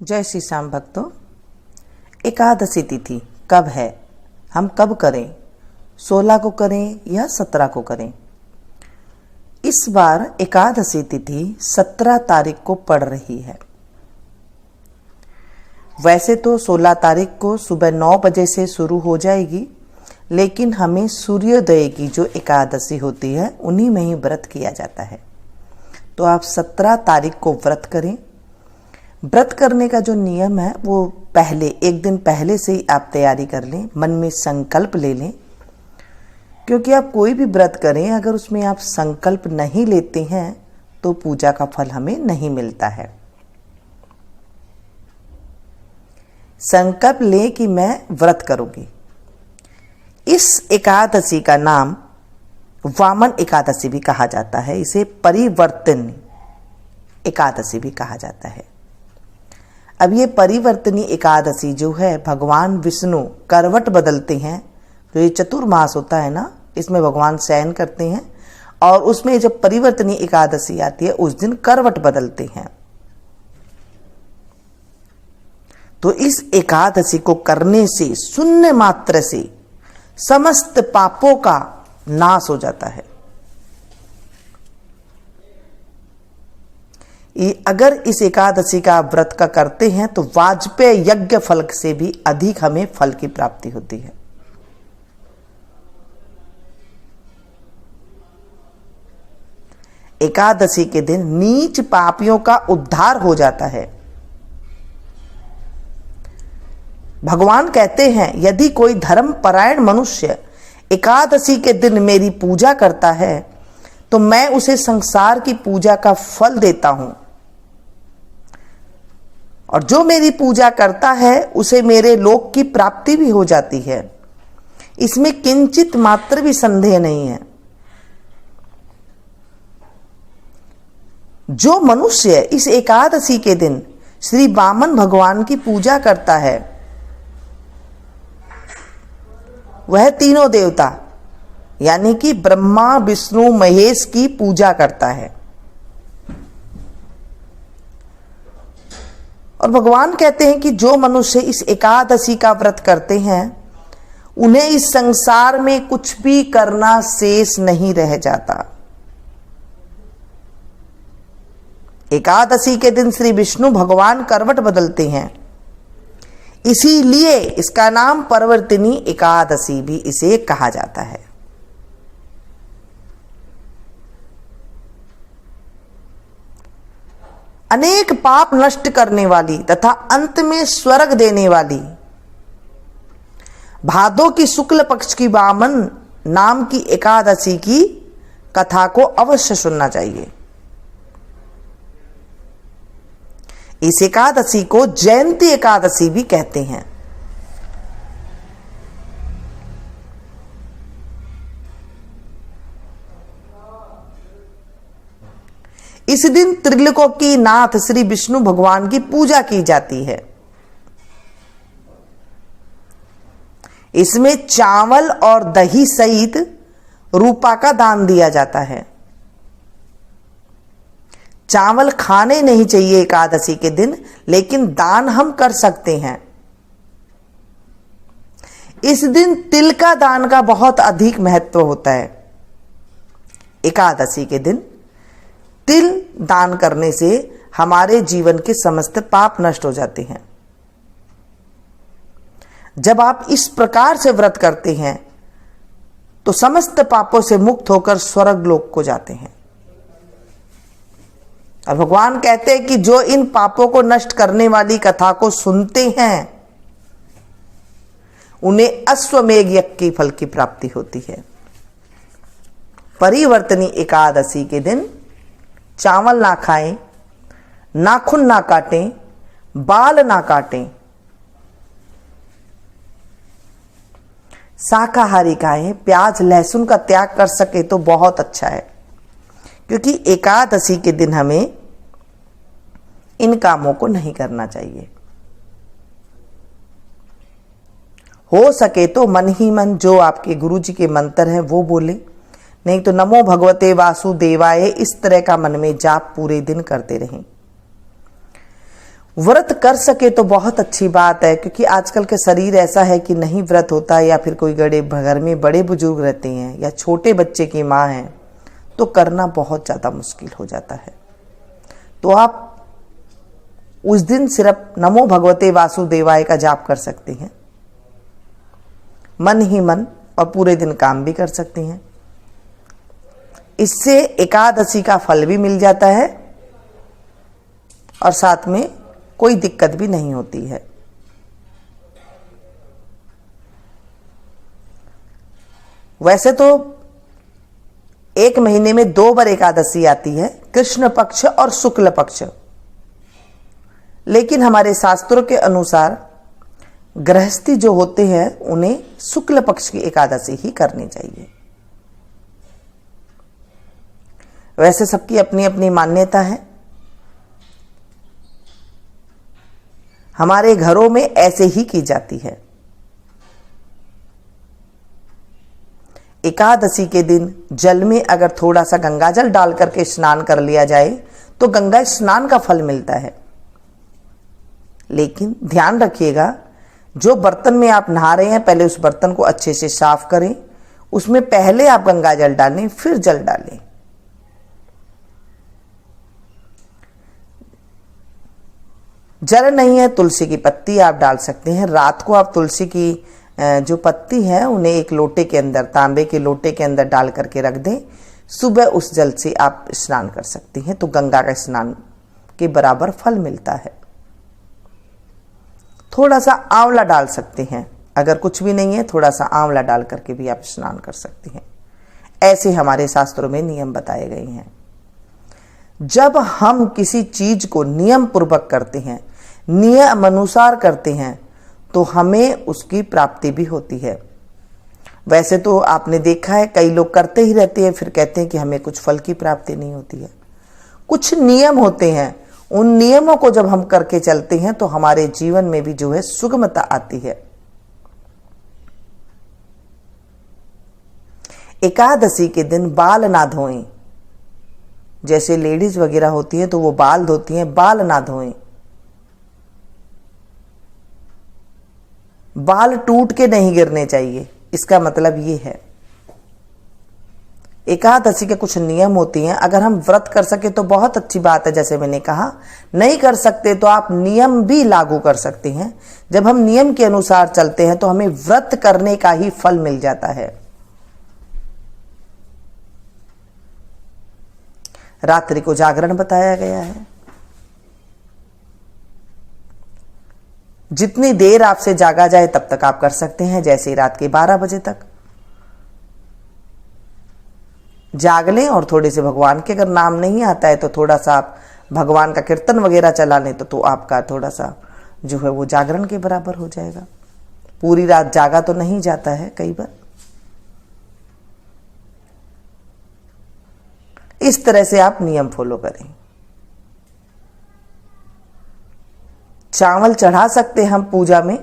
जय श्री श्याम भक्तों। एकादशी तिथि कब है, हम कब करें? 16 को करें या 17 को करें? इस बार एकादशी तिथि 17 तारीख को पड़ रही है। वैसे तो 16 तारीख को सुबह 9 बजे से शुरू हो जाएगी, लेकिन हमें सूर्योदय की जो एकादशी होती है उन्हीं में ही व्रत किया जाता है। तो आप 17 तारीख को व्रत करें। व्रत करने का जो नियम है वो पहले एक दिन पहले से ही आप तैयारी कर लें, मन में संकल्प ले लें। क्योंकि आप कोई भी व्रत करें, अगर उसमें आप संकल्प नहीं लेते हैं तो पूजा का फल हमें नहीं मिलता है। संकल्प लें कि मैं व्रत करूंगी। इस एकादशी का नाम वामन एकादशी भी कहा जाता है, इसे परिवर्तन एकादशी भी कहा जाता है। अब ये परिवर्तनी एकादशी जो है, भगवान विष्णु करवट बदलते हैं। तो ये चतुर्मास होता है ना, इसमें भगवान शयन करते हैं और उसमें जब परिवर्तनी एकादशी आती है उस दिन करवट बदलते हैं। तो इस एकादशी को करने से शून्य मात्र से समस्त पापों का नाश हो जाता है। अगर इस एकादशी का व्रत का करते हैं तो वाजपेय यज्ञ फल से भी अधिक हमें फल की प्राप्ति होती है। एकादशी के दिन नीच पापियों का उद्धार हो जाता है। भगवान कहते हैं, यदि कोई धर्मपरायण मनुष्य एकादशी के दिन मेरी पूजा करता है तो मैं उसे संसार की पूजा का फल देता हूं, और जो मेरी पूजा करता है उसे मेरे लोक की प्राप्ति भी हो जाती है। इसमें किंचित मात्र भी संदेह नहीं है। जो मनुष्य इस एकादशी के दिन श्री वामन भगवान की पूजा करता है वह तीनों देवता यानी कि ब्रह्मा विष्णु महेश की पूजा करता है। और भगवान कहते हैं कि जो मनुष्य इस एकादशी का व्रत करते हैं उन्हें इस संसार में कुछ भी करना शेष नहीं रह जाता। एकादशी के दिन श्री विष्णु भगवान करवट बदलते हैं, इसीलिए इसका नाम परिवर्तनी एकादशी भी इसे कहा जाता है। अनेक पाप नष्ट करने वाली तथा अंत में स्वर्ग देने वाली भादों की शुक्ल पक्ष की वामन नाम की एकादशी की कथा को अवश्य सुनना चाहिए। इस एकादशी को जयंती एकादशी भी कहते हैं। इस दिन त्रिलोकों की नाथ श्री विष्णु भगवान की पूजा की जाती है। इसमें चावल और दही सहित रूपा का दान दिया जाता है। चावल खाने नहीं चाहिए एकादशी के दिन, लेकिन दान हम कर सकते हैं। इस दिन तिल का दान का बहुत अधिक महत्व होता है। एकादशी के दिन तिल दान करने से हमारे जीवन के समस्त पाप नष्ट हो जाते हैं। जब आप इस प्रकार से व्रत करते हैं तो समस्त पापों से मुक्त होकर स्वर्ग लोक को जाते हैं। और भगवान कहते हैं कि जो इन पापों को नष्ट करने वाली कथा को सुनते हैं उन्हें अश्वमेध यज्ञ की फल की प्राप्ति होती है। परिवर्तनी एकादशी के दिन चावल ना खाएं, नाखून ना काटें, बाल ना काटें, शाकाहारी खाएं। प्याज लहसुन का त्याग कर सके तो बहुत अच्छा है, क्योंकि एकादशी के दिन हमें इन कामों को नहीं करना चाहिए। हो सके तो मन ही मन जो आपके गुरु जी के मंत्र हैं वो बोले, नहीं तो नमो भगवते वासुदेवाय इस तरह का मन में जाप पूरे दिन करते रहें। व्रत कर सके तो बहुत अच्छी बात है, क्योंकि आजकल के शरीर ऐसा है कि नहीं व्रत होता, या फिर कोई घर में बड़े बुजुर्ग रहते हैं या छोटे बच्चे की माँ है तो करना बहुत ज़्यादा मुश्किल हो जाता है। तो आप उस दिन सिर्फ नमो भगवते वासुदेवाय का जाप कर सकते हैं, मन ही मन, और पूरे दिन काम भी कर सकते हैं। इससे एकादशी का फल भी मिल जाता है और साथ में कोई दिक्कत भी नहीं होती है। वैसे तो एक महीने में 2 बार एकादशी आती है, कृष्ण पक्ष और शुक्ल पक्ष, लेकिन हमारे शास्त्रों के अनुसार गृहस्थी जो होते हैं उन्हें शुक्ल पक्ष की एकादशी ही करनी चाहिए। वैसे सबकी अपनी अपनी मान्यता है। हमारे घरों में ऐसे ही की जाती है। एकादशी के दिन जल में अगर थोड़ा सा गंगा जल डाल करके स्नान कर लिया जाए तो गंगा स्नान का फल मिलता है। लेकिन ध्यान रखिएगा, जो बर्तन में आप नहा रहे हैं पहले उस बर्तन को अच्छे से साफ करें, उसमें पहले आप गंगा जल डालें फिर जल डालें। जल नहीं है, तुलसी की पत्ती आप डाल सकते हैं। रात को आप तुलसी की जो पत्ती है उन्हें एक लोटे के अंदर, तांबे के लोटे के अंदर डाल करके रख दें। सुबह उस जल से आप स्नान कर सकते हैं, तो गंगा का स्नान के बराबर फल मिलता है। थोड़ा सा आंवला डाल सकते हैं, अगर कुछ भी नहीं है थोड़ा सा आंवला डाल करके भी आप स्नान कर सकते हैं। ऐसे हमारे शास्त्रों में नियम बताए गए हैं। जब हम किसी चीज को नियम पूर्वक करते हैं, नियम अनुसार करते हैं, तो हमें उसकी प्राप्ति भी होती है। वैसे तो आपने देखा है कई लोग करते ही रहते हैं, फिर कहते हैं कि हमें कुछ फल की प्राप्ति नहीं होती है। कुछ नियम होते हैं, उन नियमों को जब हम करके चलते हैं तो हमारे जीवन में भी जो है सुगमता आती है। एकादशी के दिन बाल ना धोएं। जैसे लेडीज वगैरह होती हैं तो वो बाल धोती हैं, बाल ना धोएं। बाल टूट के नहीं गिरने चाहिए, इसका मतलब ये है। एकादशी के कुछ नियम होती हैं, अगर हम व्रत कर सके तो बहुत अच्छी बात है। जैसे मैंने कहा, नहीं कर सकते तो आप नियम भी लागू कर सकते हैं। जब हम नियम के अनुसार चलते हैं तो हमें व्रत करने का ही फल मिल जाता है। रात्रि को जागरण बताया गया है। जितनी देर आपसे जागा जाए तब तक आप कर सकते हैं, जैसे रात के 12 बजे तक जाग लें, और थोड़े से भगवान के अगर नाम नहीं आता है तो थोड़ा सा आप भगवान का कीर्तन वगैरह चला लें तो आपका थोड़ा सा जो है वो जागरण के बराबर हो जाएगा। पूरी रात जागा तो नहीं जाता है कई बार। इस तरह से आप नियम फॉलो करें। चावल चढ़ा सकते हैं हम पूजा में,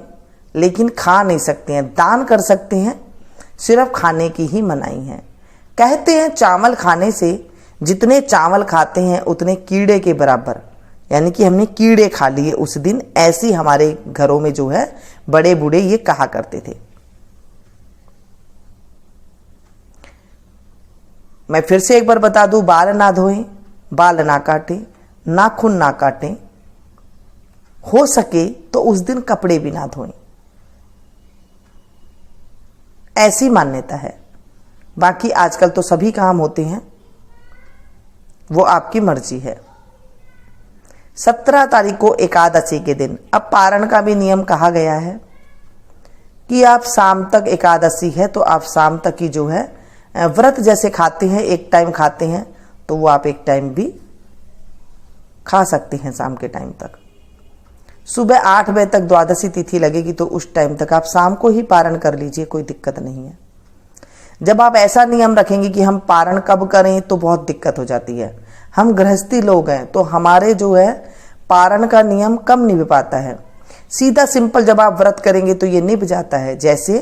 लेकिन खा नहीं सकते हैं। दान कर सकते हैं, सिर्फ खाने की ही मनाही है। कहते हैं चावल खाने से जितने चावल खाते हैं उतने कीड़े के बराबर, यानी कि हमने कीड़े खा लिए उस दिन। ऐसी हमारे घरों में जो है बड़े बूढ़े ये कहा करते थे। मैं फिर से एक बार बता दूं, बाल ना धोएं, बाल ना काटें, नाखून ना काटें, हो सके तो उस दिन कपड़े भी ना धोएं। ऐसी मान्यता है। बाकी आजकल तो सभी काम होते हैं, वो आपकी मर्जी है। 17 तारीख को एकादशी के दिन अब पारण का भी नियम कहा गया है कि आप शाम तक, एकादशी है तो आप शाम तक ही जो है व्रत जैसे खाते हैं, एक टाइम खाते हैं तो वो आप एक टाइम भी खा सकते हैं शाम के टाइम तक। सुबह 8 बजे तक द्वादशी तिथि लगेगी तो उस टाइम तक आप शाम को ही पारण कर लीजिए, कोई दिक्कत नहीं है। जब आप ऐसा नियम रखेंगे कि हम पारण कब करें तो बहुत दिक्कत हो जाती है। हम गृहस्थी लोग हैं तो हमारे जो है पारण का नियम कम निभ पाता है। सीधा सिंपल जब आप व्रत करेंगे तो ये निभ जाता है। जैसे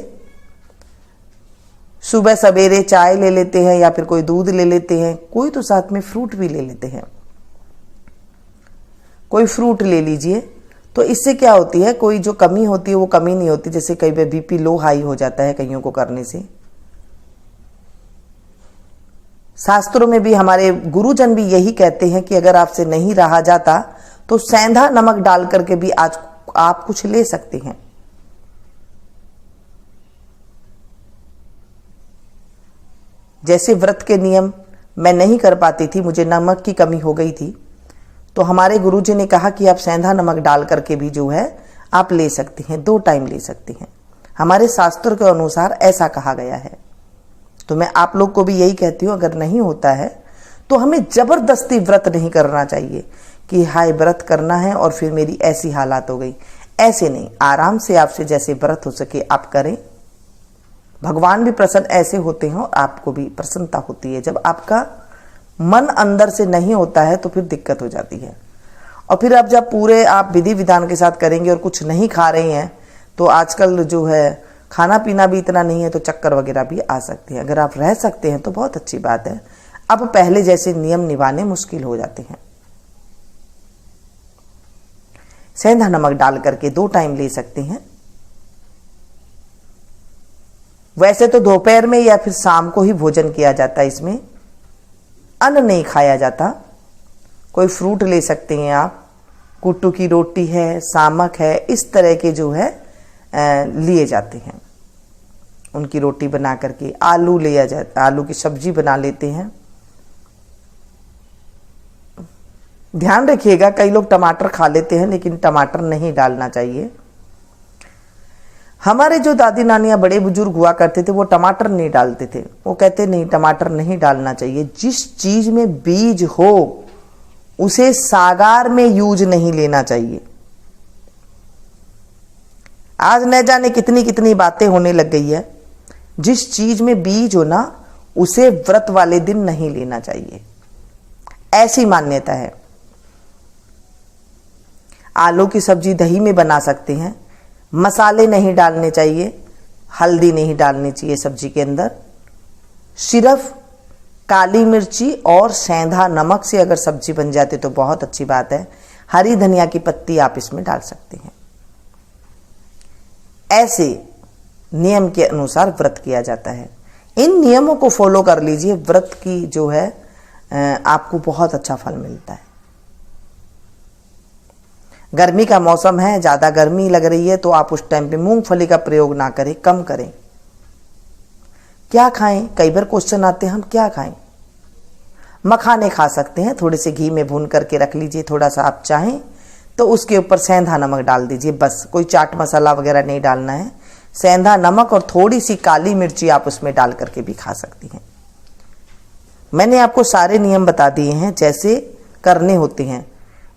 सुबह सवेरे चाय ले लेते हैं या फिर कोई दूध ले लेते हैं, कोई तो साथ में फ्रूट भी ले लेते हैं। कोई फ्रूट ले लीजिए, तो इससे क्या होती है, कोई जो कमी होती है वो कमी नहीं होती। जैसे कई बार बीपी लो हाई हो जाता है कईयों को करने से। शास्त्रों में भी हमारे गुरुजन भी यही कहते हैं कि अगर आपसे नहीं रहा जाता तो सेंधा नमक डाल करके भी आज आप कुछ ले सकते हैं। जैसे व्रत के नियम मैं नहीं कर पाती थी, मुझे नमक की कमी हो गई थी, तो हमारे गुरुजी ने कहा कि आप सेंधा नमक डाल करके भी जो है आप ले सकते हैं, 2 टाइम ले सकते हैं। हमारे शास्त्रों के अनुसार ऐसा कहा गया है। तो मैं आप लोग को भी यही कहती हूँ, अगर नहीं होता है तो हमें जबरदस्ती व्रत नहीं करना चाहिए कि हाय व्रत करना है और फिर मेरी ऐसी हालात हो गई। ऐसे नहीं, आराम से आपसे जैसे व्रत हो सके आप करें। भगवान भी प्रसन्न ऐसे होते हैं और आपको भी प्रसन्नता होती है। जब आपका मन अंदर से नहीं होता है तो फिर दिक्कत हो जाती है। और फिर अब जब पूरे आप विधि विधान के साथ करेंगे और कुछ नहीं खा रहे हैं तो आजकल जो है खाना पीना भी इतना नहीं है तो चक्कर वगैरह भी आ सकते हैं। अगर आप रह सकते हैं तो बहुत अच्छी बात है। अब पहले जैसे नियम निभाने मुश्किल हो जाते हैं। सेंधा नमक डाल करके 2 टाइम ले सकते हैं। वैसे तो दोपहर में या फिर शाम को ही भोजन किया जाता है, इसमें अन्न नहीं खाया जाता। कोई फ्रूट ले सकते हैं आप, कुट्टू की रोटी है, सामक है, इस तरह के जो है लिए जाते हैं। उनकी रोटी बना करके आलू लिया जाता, आलू की सब्जी बना लेते हैं। ध्यान रखिएगा, कई लोग टमाटर खा लेते हैं लेकिन टमाटर नहीं डालना चाहिए। हमारे जो दादी नानियां बड़े बुजुर्ग हुआ करते थे वो टमाटर नहीं डालते थे। वो कहते नहीं, टमाटर नहीं डालना चाहिए। जिस चीज में बीज हो उसे सागार में यूज नहीं लेना चाहिए। आज न जाने कितनी कितनी बातें होने लग गई है। जिस चीज में बीज हो ना उसे व्रत वाले दिन नहीं लेना चाहिए, ऐसी मान्यता है। आलू की सब्जी दही में बना सकते हैं। मसाले नहीं डालने चाहिए, हल्दी नहीं डालनी चाहिए सब्जी के अंदर। सिर्फ काली मिर्ची और सेंधा नमक से अगर सब्जी बन जाती तो बहुत अच्छी बात है। हरी धनिया की पत्ती आप इसमें डाल सकते हैं। ऐसे नियम के अनुसार व्रत किया जाता है। इन नियमों को फॉलो कर लीजिए, व्रत की जो है आपको बहुत अच्छा फल मिलता है। गर्मी का मौसम है, ज्यादा गर्मी लग रही है तो आप उस टाइम पे मूंगफली का प्रयोग ना करें, कम करें। क्या खाएं, कई बार क्वेश्चन आते हैं हम क्या खाएं। मखाने खा सकते हैं, थोड़े से घी में भून करके रख लीजिए। थोड़ा सा आप चाहें तो उसके ऊपर सेंधा नमक डाल दीजिए, बस। कोई चाट मसाला वगैरह नहीं डालना है। सेंधा नमक और थोड़ी सी काली मिर्ची आप उसमें डाल करके भी खा सकती हैं। मैंने आपको सारे नियम बता दिए हैं जैसे करने होते हैं।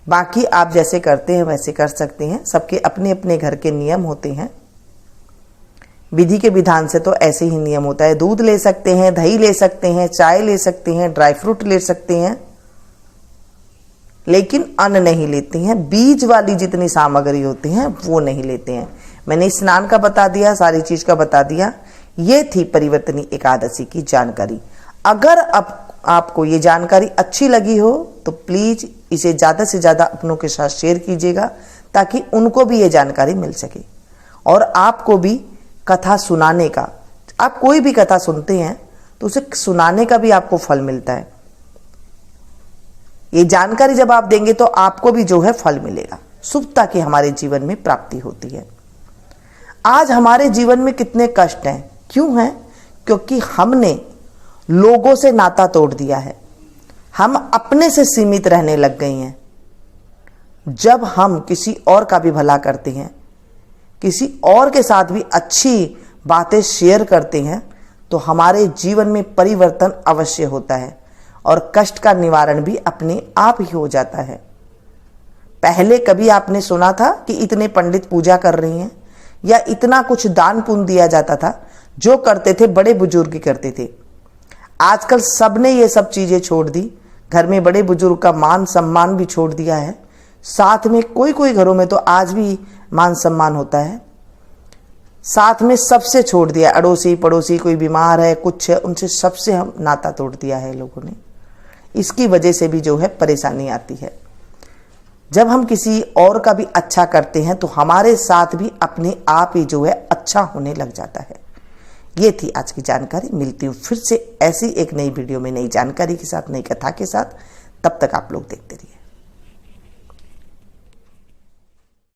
बाकी आप जैसे करते हैं वैसे कर सकते हैं। सबके अपने अपने घर के नियम होते हैं। विधि के विधान से तो ऐसे ही नियम होता है। दूध ले सकते हैं, दही ले सकते हैं, चाय ले सकते हैं, ड्राई फ्रूट ले सकते हैं, लेकिन अन्न नहीं लेते हैं। बीज वाली जितनी सामग्री होती है वो नहीं लेते हैं। मैंने स्नान का बता दिया, सारी चीज का बता दिया। ये थी परिवर्तनी एकादशी की जानकारी। अगर अब आपको ये जानकारी अच्छी लगी हो तो प्लीज इसे ज्यादा से ज्यादा अपनों के साथ शेयर कीजिएगा ताकि उनको भी ये जानकारी मिल सके। और आपको भी कथा सुनाने का, आप कोई भी कथा सुनते हैं तो उसे सुनाने का भी आपको फल मिलता है। ये जानकारी जब आप देंगे तो आपको भी जो है फल मिलेगा, शुभता की हमारे जीवन में प्राप्ति होती है। आज हमारे जीवन में कितने कष्ट हैं, क्यों हैं? क्योंकि हमने लोगों से नाता तोड़ दिया है। हम अपने से सीमित रहने लग गए हैं। जब हम किसी और का भी भला करते हैं, किसी और के साथ भी अच्छी बातें शेयर करते हैं तो हमारे जीवन में परिवर्तन अवश्य होता है और कष्ट का निवारण भी अपने आप ही हो जाता है। पहले कभी आपने सुना था कि इतने पंडित पूजा कर रही हैं या इतना कुछ दान पुण्य दिया जाता था? जो करते थे बड़े बुजुर्ग करते थे। आजकल सबने ये सब चीजें छोड़ दी। घर में बड़े बुजुर्ग का मान सम्मान भी छोड़ दिया है। साथ में कोई कोई घरों में तो आज भी मान सम्मान होता है। साथ में सबसे छोड़ दिया, अड़ोसी पड़ोसी कोई बीमार है कुछ है उनसे सबसे हम नाता तोड़ दिया है लोगों ने। इसकी वजह से भी जो है परेशानी आती है। जब हम किसी और का भी अच्छा करते हैं तो हमारे साथ भी अपने आप ही जो है अच्छा होने लग जाता है। ये थी आज की जानकारी। मिलती हूँ फिर से ऐसी एक नई वीडियो में नई जानकारी के साथ, नई कथा के साथ। तब तक आप लोग देखते रहिए।